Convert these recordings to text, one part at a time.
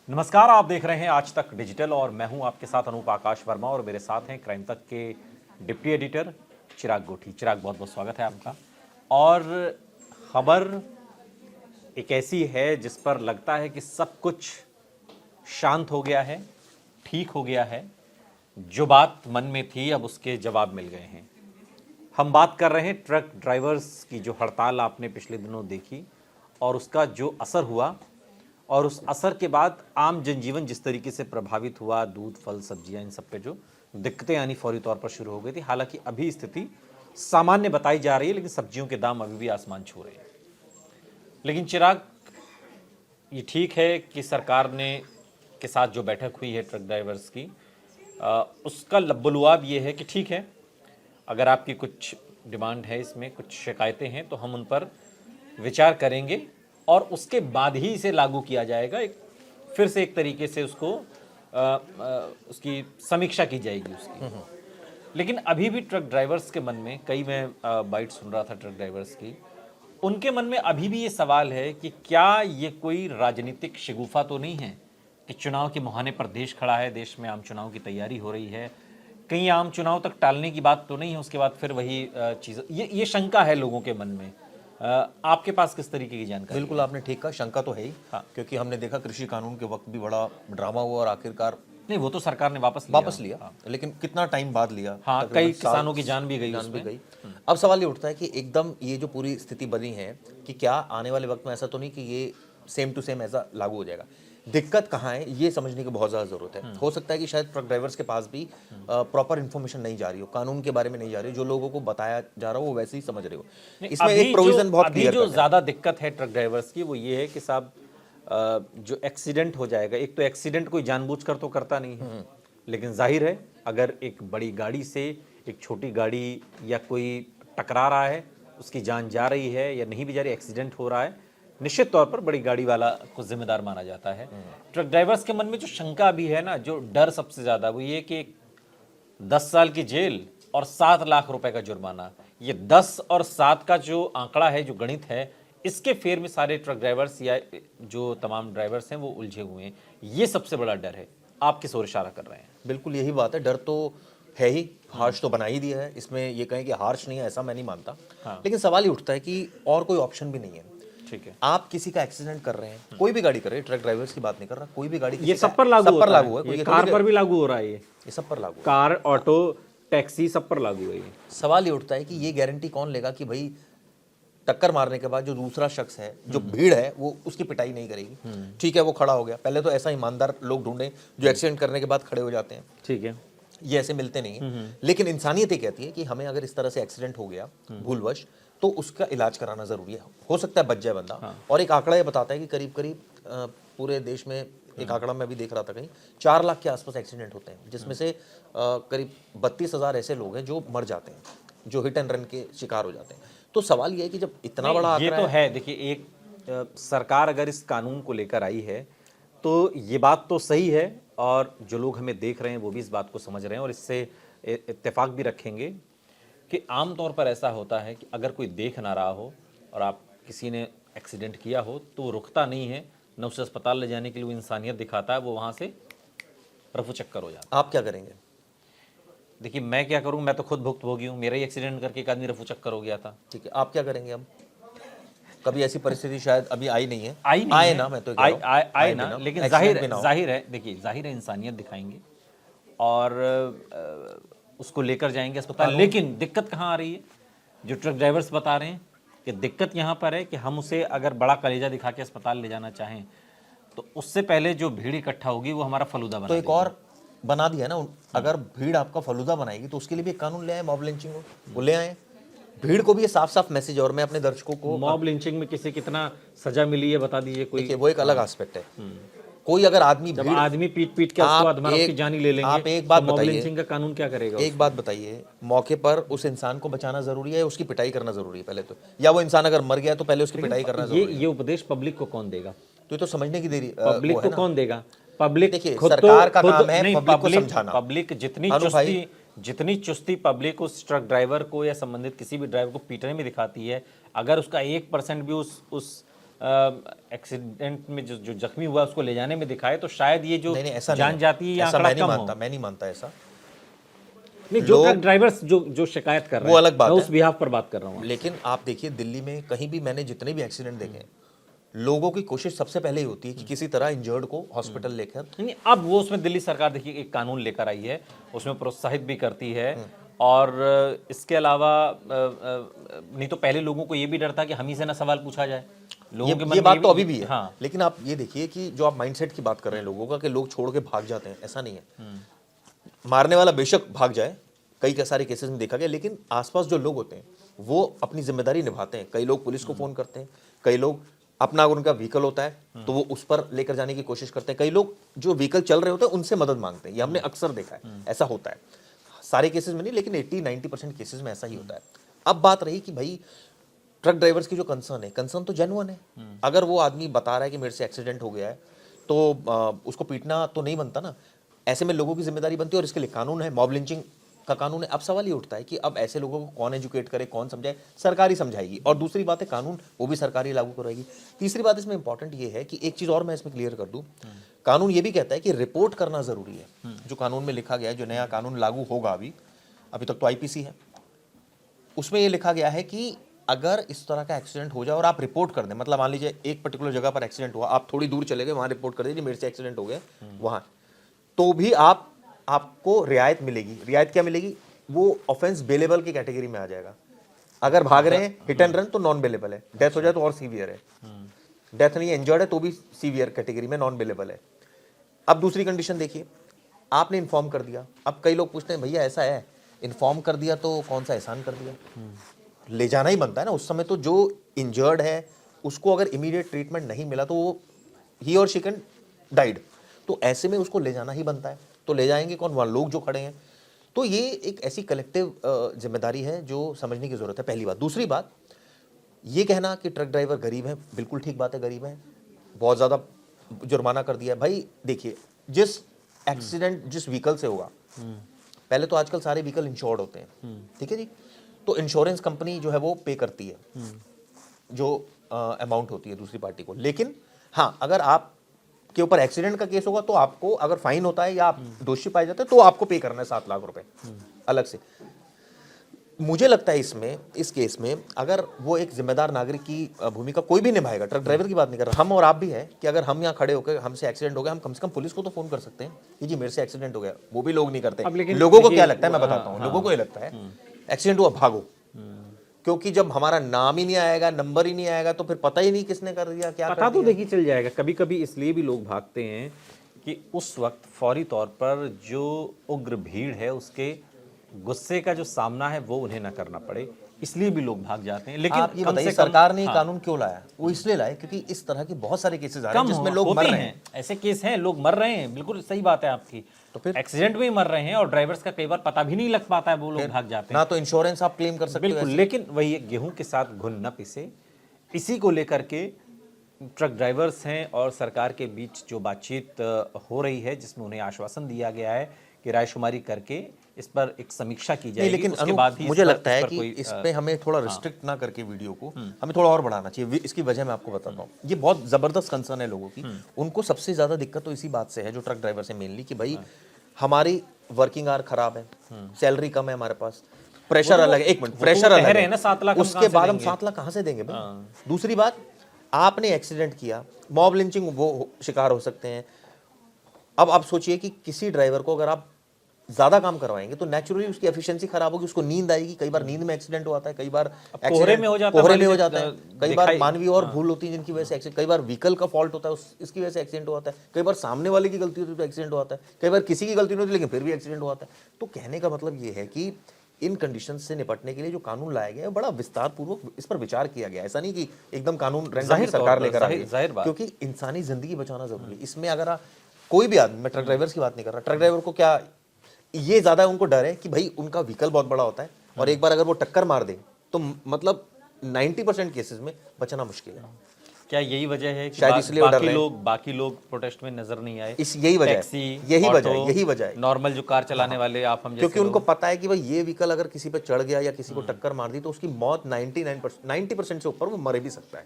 नमस्कार, आप देख रहे हैं आज तक डिजिटल और मैं हूं आपके साथ अनूप आकाश वर्मा और मेरे साथ हैं क्राइम तक के डिप्टी एडिटर चिराग गोठी। चिराग, बहुत बहुत स्वागत है आपका। और खबर एक ऐसी है जिस पर लगता है कि सब कुछ शांत हो गया है, ठीक हो गया है। जो बात मन में थी अब उसके जवाब मिल गए हैं। हम बात कर रहे हैं ट्रक ड्राइवर्स की जो हड़ताल आपने पिछले दिनों देखी और उसका जो असर हुआ और उस असर के बाद आम जनजीवन जिस तरीके से प्रभावित हुआ, दूध, फल, सब्जियां, इन सब पे जो दिक्कतें आनी फौरी तौर पर शुरू हो गई थी। हालांकि अभी स्थिति सामान्य बताई जा रही है, लेकिन सब्जियों के दाम अभी भी आसमान छू रहे हैं। लेकिन चिराग, ये ठीक है कि सरकार ने के साथ जो बैठक हुई है ट्रक ड्राइवर्स की, उसका लब्बलुआब ये है कि ठीक है, अगर आपकी कुछ डिमांड है, इसमें कुछ शिकायतें हैं तो हम उन पर विचार करेंगे और उसके बाद ही इसे लागू किया जाएगा। फिर से एक तरीके से उसको उसकी समीक्षा की जाएगी उसकी। लेकिन अभी भी ट्रक ड्राइवर्स के मन में मैं बाइट सुन रहा था ट्रक ड्राइवर्स की, उनके मन में अभी भी ये सवाल है कि क्या ये कोई राजनीतिक शगुफा तो नहीं है कि चुनाव के मुहाने पर देश खड़ा है, देश में आम चुनाव की तैयारी हो रही है, कहीं आम चुनाव तक टालने की बात तो नहीं है, उसके बाद फिर वही चीज़। ये शंका है लोगों के मन में। आपके पास किस तरीके की जानकारी? बिल्कुल आपने ठीक कहा, शंका तो है ही। हाँ। क्योंकि हमने देखा कृषि कानून के वक्त भी बड़ा ड्रामा हुआ और आखिरकार नहीं, वो तो सरकार ने वापस लिया। हाँ। लेकिन कितना टाइम बाद लिया? हाँ, कई किसानों की जान भी गई गई। अब सवाल ये उठता है कि एकदम ये जो पूरी स्थिति बनी है कि क्या आने वाले वक्त में ऐसा तो नहीं कि ये सेम टू सेम ऐसा लागू हो जाएगा? दिक्कत कहाँ है ये समझने की बहुत ज़्यादा ज़रूरत है। हो सकता है कि शायद ट्रक ड्राइवर्स के पास भी प्रॉपर इन्फॉर्मेशन नहीं जा रही हो, कानून के बारे में नहीं जा रही हो, जो लोगों को बताया जा रहा हो वो वैसे ही समझ रहे हो। इसमें एक प्रोविजन बहुत क्लियर जो ज़्यादा दिक्कत है ट्रक ड्राइवर्स की वो ये है कि साहब, जो एक्सीडेंट हो जाएगा, एक तो एक्सीडेंट कोई जानबूझकर तो करता नहीं है, लेकिन जाहिर है अगर एक बड़ी गाड़ी से एक छोटी गाड़ी या कोई टकरा रहा है, उसकी जान जा रही है या नहीं भी जा रही, एक्सीडेंट हो रहा है, निश्चित तौर पर बड़ी गाड़ी वाला को जिम्मेदार माना जाता है। ट्रक ड्राइवर्स के मन में जो शंका भी है ना, जो डर सबसे ज्यादा, वो ये कि 10 साल की जेल और 7 लाख रुपए का जुर्माना, ये 10 और 7 का जो आंकड़ा है, जो गणित है, इसके फेर में सारे ट्रक ड्राइवर्स या जो तमाम ड्राइवर्स हैं वो उलझे हुए हैं। ये सबसे बड़ा डर है। आप किस ओर इशारा कर रहे हैं? बिल्कुल यही बात है, डर तो है ही, हार्श तो बना ही दिया है। इसमें ये कहें कि हार्श नहीं है ऐसा मैं नहीं मानता। हाँ। लेकिन सवाल ये उठता है कि और कोई ऑप्शन भी नहीं है। ठीक है, आप किसी का एक्सीडेंट कर रहे हैं, कोई भी गाड़ी कर रहे हैं, ट्रक ड्राइवर्स की बात नहीं कर रहा, कोई भी गाड़ी, ये सब पर लागू है। ये कार पर भी लागू हो रहा है, ये सब पर लागू, कार, ऑटो, टैक्सी, सब पर लागू है। सवाल ये उठता है कि ये गारंटी कौन लेगा कि भाई टक्कर मारने के बाद जो दूसरा शख्स है, जो भीड़ है, वो उसकी पिटाई नहीं करेगी। ठीक है, वो खड़ा हो गया। पहले तो ऐसा ईमानदार लोग ढूंढे जो एक्सीडेंट करने के बाद खड़े हो जाते हैं। ठीक है, ये ऐसे मिलते नहीं है। लेकिन इंसानियत ये कहती है कि हमें अगर इस तरह से एक्सीडेंट हो गया भूलवश, तो उसका इलाज कराना जरूरी है। हो सकता है बच जाए बंदा। हाँ। और एक आंकड़ा ये बताता है कि करीब करीब पूरे देश में, एक आंकड़ा मैं भी देख रहा था कहीं, 4 लाख के आसपास एक्सीडेंट होते हैं, जिसमें से करीब 32,000 ऐसे लोग हैं जो मर जाते हैं, जो हिट एंड रन के शिकार हो जाते हैं। तो सवाल ये है कि जब इतना बड़ा ये तो है, देखिए, एक सरकार अगर इस कानून को लेकर आई है तो ये बात तो सही है और जो लोग हमें देख रहे हैं वो भी इस बात को समझ रहे हैं और इससे इत्तेफाक भी रखेंगे कि आमतौर पर ऐसा होता है कि अगर कोई देख ना रहा हो और आप किसी ने एक्सीडेंट किया हो तो वो रुकता नहीं है, न उसे अस्पताल ले जाने के लिए वो इंसानियत दिखाता है, वो वहाँ से रफू चक्कर हो जाता है। आप क्या करेंगे? देखिए, मैं क्या करूँ, मैं तो खुद भुक्तभोगी हूँ। मेरा ही एक्सीडेंट करके एक आदमी रफू चक्कर हो गया था। ठीक है, आप क्या करेंगे? अब कभी ऐसी परिस्थिति शायद अभी आई नहीं है, आए ना, मैं तो आए ना, लेकिन जाहिर है, देखिए, जाहिर है इंसानियत दिखाएंगे और उसको लेकर जाएंगे अस्पताल। लेकिन दिक्कत कहाँ आ रही है, जो ट्रक ड्राइवर्स बता रहे हैं कि दिक्कत यहाँ पर है कि हम उसे अगर बड़ा कलेजा दिखा के अस्पताल ले जाना चाहें तो उससे पहले जो भीड़ इकट्ठा होगी वो हमारा फलूदा बना तो एक और बना दिया ना, अगर भीड़ आपका फलूदा बनाएगी तो उसके लिए भी एक कानून ले आए, मॉब लिंचिंग को वो ले आए। भीड़ को भी ये साफ साफ मैसेज, और मैं अपने दर्शकों को, मॉब लिंचिंग में किसी कितना सजा मिली है बता दीजिए कोई। वो एक अलग एस्पेक्ट है। कोई अगर आदमी पीट के उसके बाद हमारा उसकी जान ही ले लेंगे, आप एक बात तो मॉब लिंचिंग का कानून क्या करेगा? एक बात बताइए, मौके पर उस इंसान को बचाना जरूरी है, उसकी पिटाई करना जरूरी है पहले तो, या वो इंसान अगर मर गया तो पहले उसकी पिटाई करना जरूरी है? ये उपदेश पब्लिक को कौन देगा? तो ये तो समझने की देरी, पब्लिक को कौन देगा? पब्लिक, देखिए, सरकार का काम है पब्लिक को समझाना। पब्लिक जितनी चुस्ती पब्लिक उस ट्रक ड्राइवर को या संबंधित किसी भी ड्राइवर को पीटने में दिखाती है, अगर उसका 1% भी उस एक्सीडेंट में जो जख्मी हुआ उसको ले जाने में दिखाए तो शायद ये जो नहीं, ऐसा जान नहीं जाती है, ऐसा आंकड़ा मैं नहीं कम हो। मानता, मैं नहीं मानता ऐसा। नहीं, जो ट्रक ड्राइवर्स जो शिकायत कर रहे हैं वो अलग बात मैं है। उस बिहाफ पर बात कर रहा हूँ। लेकिन आप देखिए दिल्ली में कहीं भी मैंने जितने भी एक्सीडेंट देखे हैं, लोगों की कोशिश सबसे पहले ही होती है कि किसी तरह इंजर्ड को हॉस्पिटल लेकर। नहीं, अब वो उसमें दिल्ली सरकार देखिए एक कानून लेकर आई है, उसमें प्रोत्साहित भी करती है। और इसके अलावा नहीं तो पहले लोगों को ये भी डर था कि हम ही से ना सवाल पूछा जाए, लोगों के मन ये में बात तो अभी भी है। हाँ। लेकिन आप ये देखिए कि जो आप माइंडसेट की बात कर रहे हैं लोगों का, कि लोग छोड़ के भाग जाते हैं, ऐसा नहीं है। मारने वाला बेशक भाग जाए, कई सारे केसेस में देखा गया, लेकिन आसपास जो लोग होते हैं वो अपनी जिम्मेदारी निभाते हैं। कई लोग पुलिस को फोन करते हैं, कई लोग अपना अगर उनका व्हीकल होता है तो वो उस पर लेकर जाने की कोशिश करते हैं, कई लोग जो व्हीकल चल रहे होते हैं उनसे मदद मांगते हैं। ये हमने अक्सर देखा है, ऐसा होता है। सारे केसेस में नहीं, लेकिन 80-90% केसेस में ऐसा ही होता है। अब बात रही कि भाई ट्रक ड्राइवर्स की जो कंसर्न है, कंसर्न तो जेन्युइन है। अगर वो आदमी बता रहा है कि मेरे से एक्सीडेंट हो गया है तो उसको पीटना तो नहीं बनता ना। ऐसे में लोगों की जिम्मेदारी बनती है और इसके लिए कानून है, मॉब लिंचिंग का कानून है। अब सवाल ये उठता है कि अब ऐसे लोगों को कौन एजुकेट करे, कौन समझाए? सरकार ही समझाएगी। और दूसरी बात है कानून वो भी सरकार ही लागू कराएगी। तीसरी बात इसमें इंपॉर्टेंट ये है कि एक चीज और मैं इसमें क्लियर कर दूं, कानून ये भी कहता है कि रिपोर्ट करना जरूरी है। जो कानून में लिखा गया है, जो नया कानून लागू होगा अभी तक तो आईपीसी है, उसमें ये लिखा गया है कि अगर इस तरह का एक्सीडेंट हो जाए और आप रिपोर्ट कर दें, मतलब मान लीजिए एक पर्टिकुलर जगह पर एक्सीडेंट हुआ, आप थोड़ी दूर चले गए, वहां रिपोर्ट कर दीजिए मेरे से एक्सीडेंट हो गया वहां, तो भी आपको रियायत मिलेगी। रियायत क्या मिलेगी? वो ऑफेंस बेलेबल की कैटेगरी में आ जाएगा। अगर भाग रहे हैं हिट एंड रन तो नॉन बेलेबल है, डेथ हो जाए तो और सीवियर है, डेथ नहीं है इंजर्ड है तो भी सीवियर कैटेगरी में नॉन बेलेबल है। अब दूसरी कंडीशन देखिए, आपने इन्फॉर्म कर दिया। अब कई लोग पूछते हैं भैया ऐसा है, इन्फॉर्म कर दिया तो कौन सा एहसान कर दिया? ले जाना ही बनता है ना उस समय। तो जो इंजर्ड है उसको अगर इमीडिएट ट्रीटमेंट नहीं मिला तो वो ही और शी कैन डाइड, तो ऐसे में उसको ले जाना ही बनता है। तो ले जाएंगे कौन? वहाँ लोग जो खड़े हैं। तो ये एक ऐसी कलेक्टिव जिम्मेदारी है जो समझने की जरूरत है, पहली बात। दूसरी बात, ये कहना कि ट्रक ड्राइवर गरीब है, बिल्कुल ठीक बात है, गरीब है, बहुत ज़्यादा जुर्माना कर दिया है। भाई देखिए, जिस एक्सीडेंट जिस व्हीकल से होगा, पहले तो आजकल सारे व्हीकल इंश्योर्ड होते हैं, ठीक है जी, तो इंश्योरेंस कंपनी जो है वो पे करती है जो अमाउंट होती है दूसरी पार्टी को। लेकिन हाँ, अगर आप के ऊपर एक्सीडेंट का केस होगा तो आपको अगर फाइन होता है या आप दोषी पाए जाते हैं तो आपको पे करना है 7 लाख रुपए अलग से। मुझे लगता है इस केस में अगर वो एक जिम्मेदार नागरिक की भूमिका कोई भी निभाएगा, ट्रक ड्राइवर की बात नहीं कर रहा, हम और आप भी है कि अगर हम यहाँ खड़े होकर हमसे एक्सीडेंट हो गया, हम कम से कम पुलिस को तो फोन कर सकते हैं कि जी मेरे से एक्सीडेंट हो गया। वो भी लोग नहीं करते। लोगों को क्या लगता है मैं बताता हूँ, लोगों को ये लगता है एक्सीडेंट हुआ भागो, क्योंकि जब हमारा नाम ही नहीं आएगा, नंबर ही नहीं आएगा, तो फिर पता ही नहीं किसने कर दिया, क्या पता तो देखिए चल जाएगा। कभी कभी इसलिए भी लोग भागते हैं कि उस वक्त फौरी तौर पर जो उग्र भीड़ है उसके गुस्से का जो सामना है वो उन्हें ना करना पड़े, इसलिए भी लोग भाग जाते हैं। लेकिन आप ये कम बताइए से कम सरकार ने कानून क्यों लाया? वो इसलिए लाया क्योंकि इस तरह के बहुत सारे केसेस आ रहे हैं जिसमें लोग मर रहे हैं। ऐसे केस हैं, लोग मर रहे हैं, बिल्कुल सही बात है आपकी। तो फिर एक्सीडेंट में ही मर रहे हैं और ड्राइवर्स का कई बार पता भी नहीं लग पाता है, वो लोग भाग जाते हैं। ना तो इंश्योरेंस आप क्लेम कर सकते हो बिल्कुल, लेकिन वही है, गेहूं के साथ घुन न पिसे, इसी को लेकर के ट्रक ड्राइवर्स हैं और सरकार के बीच जो बातचीत हो रही है, जिसमें उन्हें आश्वासन दिया गया है कि रायशुमारी करके इस पर एक समीक्षा की जाएगी। लेकिन उसके बाद ही मुझे लगता है इस पर कि कोई इस पे हमें थोड़ा रिस्ट्रिक्ट ना करके वीडियो को हमें थोड़ा और बढ़ाना चाहिए। इसकी वजह मैं आपको बताता हूँ। ये बहुत जबरदस्त कंसर्न है लोगों की। उनको सबसे ज्यादा दिक्कत तो इसी बात से है, जो ट्रक ड्राइवर से मेनली, कि भाई हमारी वर्किंग आवर खराब है, सैलरी कम है हमारे पास, प्रेशर अलग है। एक मिनट, प्रेशर अलग है ना, 7 लाख उसके बाद हम 7 लाख कहां से देंगे भाई? दूसरी बात, आपने एक्सीडेंट किया, मॉब लिंचिंग वो शिकार हो सकते हैं। अब आप सोचिए कि किसी ड्राइवर को अगर आप ज्यादा काम करवाएंगे तो नेचुरली उसकी एफिशिएंसी खराब होगी, उसको नींद आएगी। कई बार नींद में एक्सीडेंट होता है, कई बार कोहरे में हो जाता है, कई बार मानवीय और भूल होती है जिनकी वजह से एक्सीडेंट, कई बार व्हीकल का फॉल्ट होता है इसकी वजह से एक्सीडेंट होता है, कई बार सामने वाले की गलती होती है तो एक्सीडेंट होता है, कई बार किसी की गलती नहीं होती लेकिन फिर भी एक्सीडेंट होता है। तो कहने का मतलब ये है कि इन कंडीशंस से निपटने के लिए जो कानून लाया गया है बड़ा विस्तार पूर्वक इस पर विचार किया गया है। ऐसा नहीं कि एकदम कानून रैंडमली सरकार लेकर आ गई, क्योंकि इंसानी जिंदगी बचाना जरूरी है। इसमें अगर कोई भी आदमी, मैं ट्रक ड्राइवर्स की बात नहीं कर रहा, ट्रक ड्राइवर को क्या ये ज्यादा उनको डर है कि भाई उनका व्हीकल बहुत बड़ा होता है और एक बार अगर वो टक्कर मार दे तो मतलब 90% केसेस में बचना मुश्किल है। क्या यही वजह है कि शायद इसलिए बाकी लोग प्रोटेस्ट में नजर नहीं आए? यही वजह है नॉर्मल जो कार चलाने वाले आप हम जैसे, क्योंकि उनको पता है कि भाई ये व्हीकल अगर किसी पे चढ़ गया या किसी को टक्कर मार दी तो उसकी मौत 90% से ऊपर वो मर भी सकता है।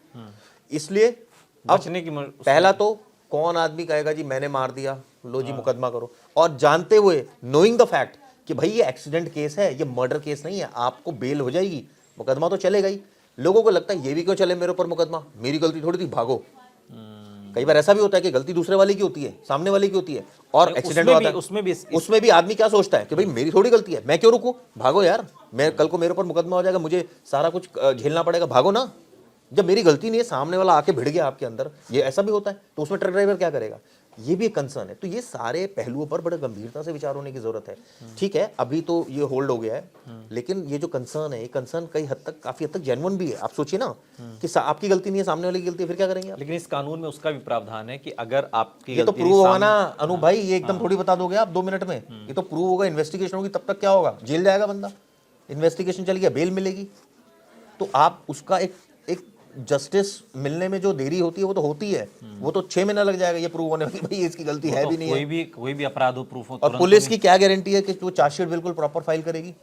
इसलिए अब बचने की पहला तो कौन आदमी कहेगा जी मैंने मार दिया, लो जी मुकदमा करो, और जानते हुए नोइंग द फैक्ट कि भाई ये एक्सीडेंट केस है, ये मर्डर केस नहीं है, आपको बेल हो जाएगी, मुकदमा तो चलेगा ही। लोगों को लगता है ये भी क्यों चले मेरे ऊपर मुकदमा, मेरी गलती थोड़ी थी, भागो। कई बार ऐसा भी होता है कि गलती दूसरे वाले की होती है, सामने वाले की होती है, और एक्सीडेंट होता है। उसमें भी आदमी क्या सोचता है कि भाई मेरी थोड़ी गलती है, मैं क्यों रुकूं, भागो यार, मैं कल को मेरे ऊपर मुकदमा हो जाएगा, मुझे सारा कुछ झेलना पड़ेगा, भागो ना। जब मेरी गलती नहीं है, सामने वाला आके भिड़ गया आपके अंदर, ये ऐसा भी होता है, तो उसमें ट्रक ड्राइवर क्या करेगा, ये भी एक कंसर्न है। तो ये सारे पहलुओं पर बड़े गंभीरता से विचार होने की जरूरत है। ठीक है, अभी तो ये होल्ड हो गया है, लेकिन ये जो कंसर्न है, ये कंसर्न कई हद तक, काफी हद तक जेन्युइन भी है। आप सोचिए ना कि आपकी गलती नहीं है, सामने वाले की गलती है, फिर क्या करेंगे आप? लेकिन इस कानून में उसका भी प्रावधान है कि अगर आपकी ये तो गलती प्रूव होगा ना सामने- अनु भाई, ये एकदम थोड़ी बता दोगे आप 2 मिनट में, ये तो प्रूव होगा, इन्वेस्टिगेशन होगी, तब तक क्या होगा, जेल जाएगा बंदा, इन्वेस्टिगेशन चल गया, बेल मिलेगी। तो आप उसका एक जस्टिस मिलने में जो देरी होती है वो तो होती है, वो तो 6 महीना लग जाएगा ये प्रूव होने में कि भाई इसकी गलती है भी नहीं है। कोई भी अपराध हो, प्रूफ हो, और तुरंत पुलिस तो की क्या गारंटी है कि वो चार्जशीट बिल्कुल प्रॉपर फाइल करेगी?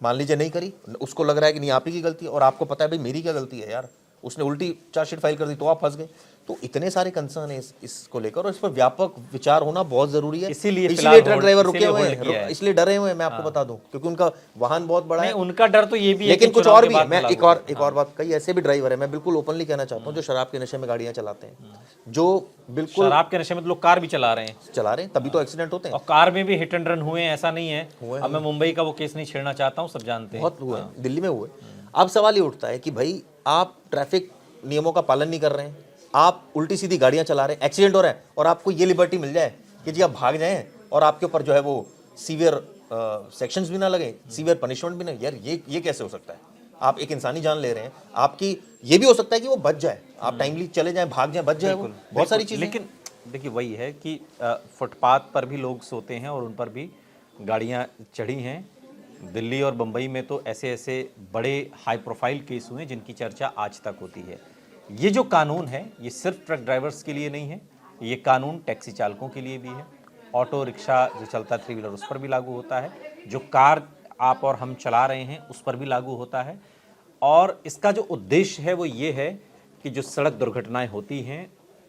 मान लीजिए नहीं करी, उसको लग रहा है कि नहीं आप ही की गलती है, और आपको पता है भाई मेरी क्या गलती है यार, उसने उल्टी चार्जशीट फाइल कर दी, तो आप फंस गए। तो इतने सारे कंसर्न है इसको लेकर, और इस पर व्यापक विचार होना बहुत जरूरी है। इसीलिए ट्रक ड्राइवर रुके हुए हैं, इसलिए डरे हुए हैं, मैं आपको बता दूं, क्योंकि उनका वाहन बहुत बड़ा है। उनका डर तो ये भी है, लेकिन कि कुछ चुनाव और के भी है। बाद मैं में एक और बात, कई ऐसे भी ड्राइवर है, मैं बिल्कुल ओपनली कहना चाहता हूँ, जो शराब के नशे में गाड़ियां चलाते हैं, जो बिल्कुल शराब के नशे में तो लोग कार भी चला रहे हैं, तभी तो एक्सीडेंट होते हैं। और कार में भी हिट एंड रन हुए हैं, ऐसा नहीं है। अब मैं मुंबई का वो केस नहीं छेड़ना चाहता हूँ, सब जानते हैं, बहुत हुए, दिल्ली में हुए। अब सवाल ये उठता है कि भाई आप ट्रैफिक नियमों का पालन नहीं कर रहे हैं, आप उल्टी सीधी गाड़ियां चला रहे हैं, एक्सीडेंट हो रहा है, और आपको ये लिबर्टी मिल जाए कि जी आप भाग जाएं, और आपके ऊपर जो है वो सीवियर सेक्शंस भी ना लगे, सीवियर पनिशमेंट भी ना। यार ये कैसे हो सकता है? आप एक इंसानी जान ले रहे हैं, आपकी ये भी हो सकता है कि वो बच जाए, आप टाइमली चले जाएं, भाग जाएं, बच जाए, वो बहुत सारी चीजें। लेकिन देखिए वही है कि फुटपाथ पर भी लोग सोते हैं और उन पर भी गाड़ियां चढ़ी हैं। दिल्ली और बम्बई में तो ऐसे ऐसे बड़े हाई प्रोफाइल केस हुए हैं जिनकी चर्चा आज तक होती है। ये जो कानून है ये सिर्फ ट्रक ड्राइवर्स के लिए नहीं है, ये कानून टैक्सी चालकों के लिए भी है, ऑटो रिक्शा जो चलता है 3 व्हीलर उस पर भी लागू होता है, जो कार आप और हम चला रहे हैं उस पर भी लागू होता है। और इसका जो उद्देश्य है वो ये है कि जो सड़क दुर्घटनाएं होती हैं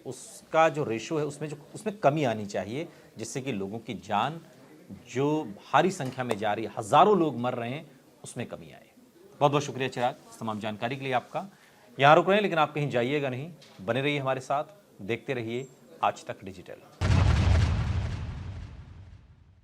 उसका जो रेशो है उसमें कमी आनी चाहिए, जिससे कि लोगों की जान जो भारी संख्या में जा रही है, हजारों लोग मर रहे हैं, उसमें कमी आए। बहुत बहुत शुक्रिया चिराग इस तमाम जानकारी के लिए आपका। यहाँ रुक रहे हैं लेकिन आप कहीं जाइएगा नहीं, बने रहिए हमारे साथ, देखते रहिए आज तक डिजिटल।